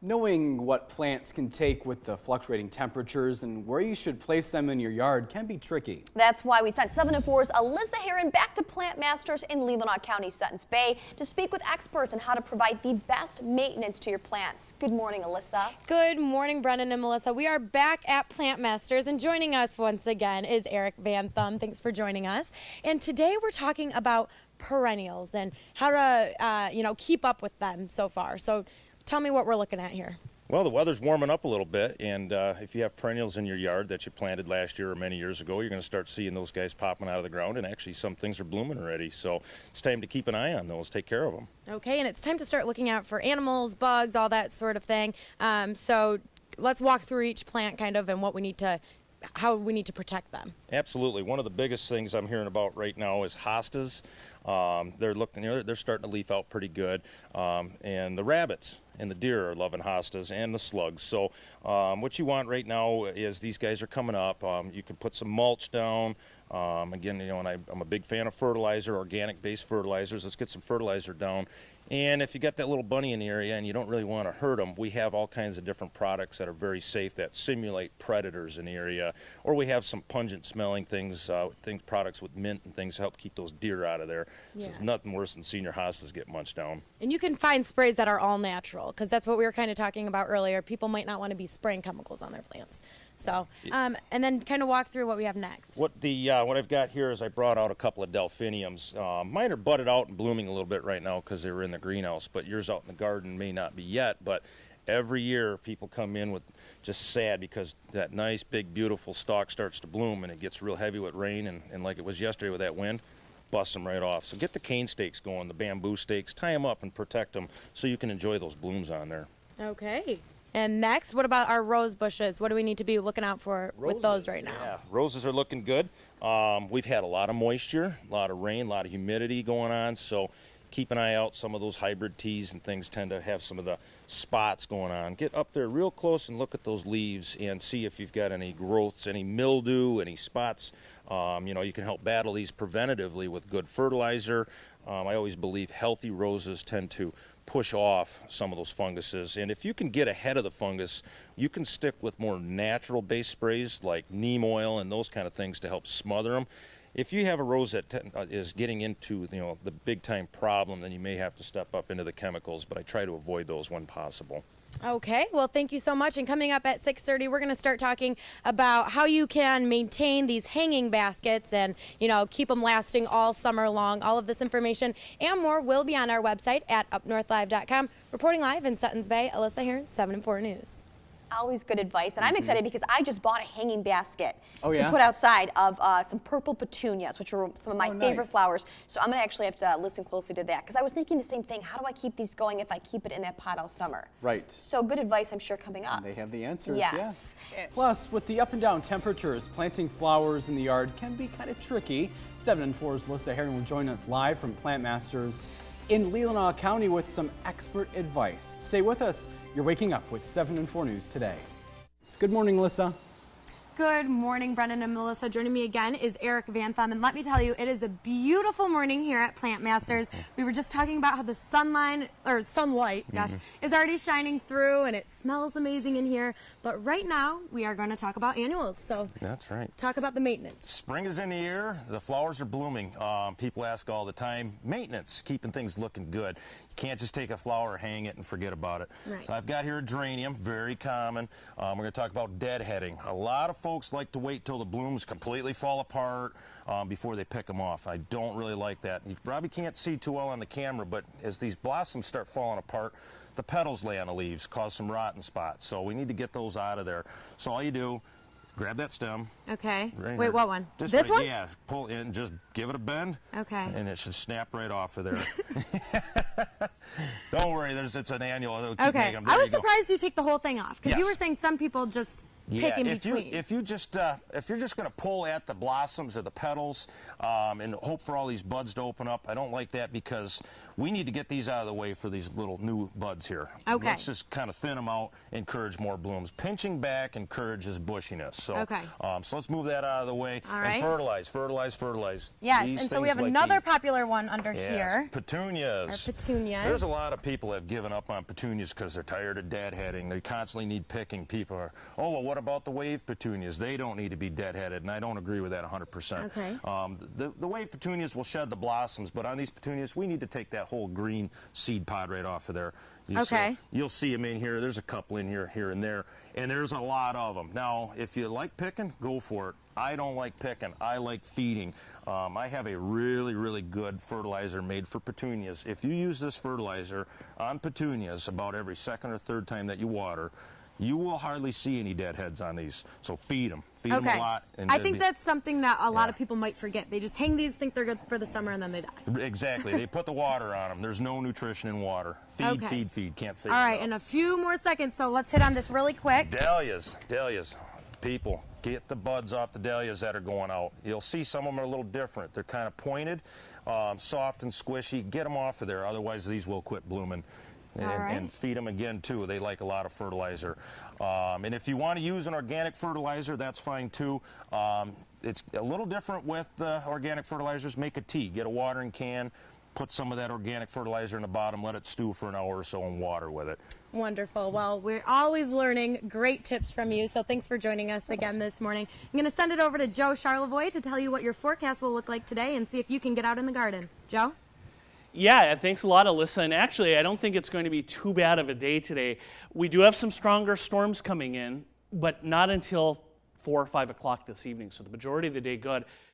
Knowing what plants can take with the fluctuating temperatures and where you should place them in your yard can be tricky. That's why we sent 7 and 4's Alyssa Heron back to Plant Masters in Leelanau County, Suttons Bay, to speak with experts on how to provide the best maintenance to your plants. Good morning, Alyssa. Good morning, Brendan and Melissa. We are back at Plant Masters, and joining us once again is Eric Van Thum. Thanks for joining us. And today we're talking about perennials and how to, keep up with them so far. So tell me what we're looking at here. Well, the weather's warming up a little bit, and if you have perennials in your yard that you planted last year or many years ago, you're going to start seeing those guys popping out of the ground, and actually some things are blooming already. So it's time to keep an eye on those, take care of them. Okay, and it's time to start looking out for animals, bugs, all that sort of thing. So let's walk through each plant kind of and how we need to protect them. Absolutely. One of the biggest things I'm hearing about right now is hostas. They're starting to leaf out pretty good, and the rabbits and the deer are loving hostas, and the slugs. So what you want right now is these guys are coming up. You can put some mulch down. Again, and I'm a big fan of fertilizer, organic-based fertilizers. Let's get some fertilizer down. And if you got that little bunny in the area and you don't really want to hurt them, we have all kinds of different products that are very safe that simulate predators in the area. Or we have some pungent-smelling things, products with mint and things to help keep those deer out of there. Yeah. There's nothing worse than seeing your hostas get munched down. And you can find sprays that are all natural, because that's what we were kind of talking about earlier. People might not want to be spraying chemicals on their plants. So, and then kind of walk through what we have next. What I've got here is I brought out a couple of delphiniums. Mine are budded out and blooming a little bit right now because they were in the greenhouse, but yours out in the garden may not be yet. But every year people come in with just sad because that nice, big, beautiful stalk starts to bloom and it gets real heavy with rain and like it was yesterday with that wind, bust them right off. So get the cane stakes going, the bamboo stakes, tie them up and protect them so you can enjoy those blooms on there. Okay. And next, what about our rose bushes? What do we need to be looking out for with those right now? Yeah, roses are looking good. We've had a lot of moisture, a lot of rain, a lot of humidity going on, so keep an eye out. Some of those hybrid teas and things tend to have some of the spots going on. Get up there real close and look at those leaves and see if you've got any growths, any mildew, any spots. You can help battle these preventatively with good fertilizer. I always believe healthy roses tend to push off some of those funguses, and if you can get ahead of the fungus, you can stick with more natural based sprays like neem oil and those kind of things to help smother them. If you have a rose that is getting into the big time problem, then you may have to step up into the chemicals, but I try to avoid those when possible. Okay, well, thank you so much. And coming up at 6:30, we're going to start talking about how you can maintain these hanging baskets and, keep them lasting all summer long. All of this information and more will be on our website at UpNorthLive.com. Reporting live in Suttons Bay, Alyssa Heron, 7 and 4 News. Always good advice, and I'm excited because I just bought a hanging basket to put outside of some purple petunias, which are some of my favorite flowers. So I'm going to actually have to listen closely to that because I was thinking the same thing. How do I keep these going if I keep it in that pot all summer? Right. So good advice, I'm sure, coming up. And they have the answers. Yes. Plus, with the up and down temperatures, planting flowers in the yard can be kind of tricky. 7 and 4's Alyssa Heron will join us live from Plant Masters in Leelanau County with some expert advice. Stay with us. You're waking up with 7 and 4 News today. Good morning, Alyssa. Good morning, Brendan and Melissa. Joining me again is Eric Van Thum, and let me tell you, it is a beautiful morning here at Plant Masters. We were just talking about how the sunlight, is already shining through, and it smells amazing in here. But right now, we are going to talk about annuals. So that's right. Talk about the maintenance. Spring is in the air. The flowers are blooming. People ask all the time, maintenance, keeping things looking good. You can't just take a flower, hang it, and forget about it. Right. So I've got here a geranium, very common. We're going to talk about deadheading. A lot of folks like to wait till the blooms completely fall apart before they pick them off. I don't really like that. You probably can't see too well on the camera, but as these blossoms start falling apart, the petals lay on the leaves, cause some rotten spots. So we need to get those out of there. So all you do, grab that stem. Okay. Right Wait, here. what one? Just this one? Yeah, pull in, just give it a bend. Okay. And it should snap right off of there. Don't worry, it's an annual. Okay. I was surprised you take the whole thing off because you Yes. were saying some people just pick in if between. if you're just going to pull at the blossoms or the petals and hope for all these buds to open up, I don't like that because we need to get these out of the way for these little new buds here. Okay. Let's just kind of thin them out, encourage more blooms. Pinching back encourages bushiness. So, okay. So let's move that out of the way. All and right. fertilize. Yes, These and so we have things like another these. popular one under Yes, here. petunias. Our petunias. There's a lot of people that have given up on petunias because they're tired of deadheading. They constantly need picking. People are, oh, well, what about the wave petunias? They don't need to be deadheaded, and I don't agree with that 100%. Okay. The wave petunias will shed the blossoms, but on these petunias, we need to take that whole green seed pod right off of there. Okay. You'll see them in here. There's a couple in here, here and there, and there's a lot of them. Now, if you like picking, go for it. I don't like picking. I like feeding. I have a really, really good fertilizer made for petunias. If you use this fertilizer on petunias about every second or third time that you water, you will hardly see any deadheads on these. So feed them. Feed them a lot. And I think that's something that a lot of people might forget. They just hang these, think they're good for the summer, and then they die. Exactly. They put the water on them. There's no nutrition in water. Feed, Okay. feed, feed. Can't say All right, enough. in a few more seconds, so let's hit on this really quick. Dahlias. People, get the buds off the dahlias that are going out. You'll see some of them are a little different. They're kind of pointed, soft and squishy. Get them off of there, otherwise these will quit blooming. And feed them again, too. They like a lot of fertilizer. And if you want to use an organic fertilizer, that's fine, too. It's a little different with organic fertilizers. Make a tea. Get a watering can. Put some of that organic fertilizer in the bottom. Let it stew for an hour or so and water with it. Wonderful. Well, we're always learning great tips from you, so thanks for joining us again this morning. I'm going to send it over to Joe Charlevoix to tell you what your forecast will look like today and see if you can get out in the garden. Joe? Yeah, thanks a lot, Alyssa. And actually, I don't think it's going to be too bad of a day today. We do have some stronger storms coming in, but not until 4 or 5 o'clock this evening, so the majority of the day good.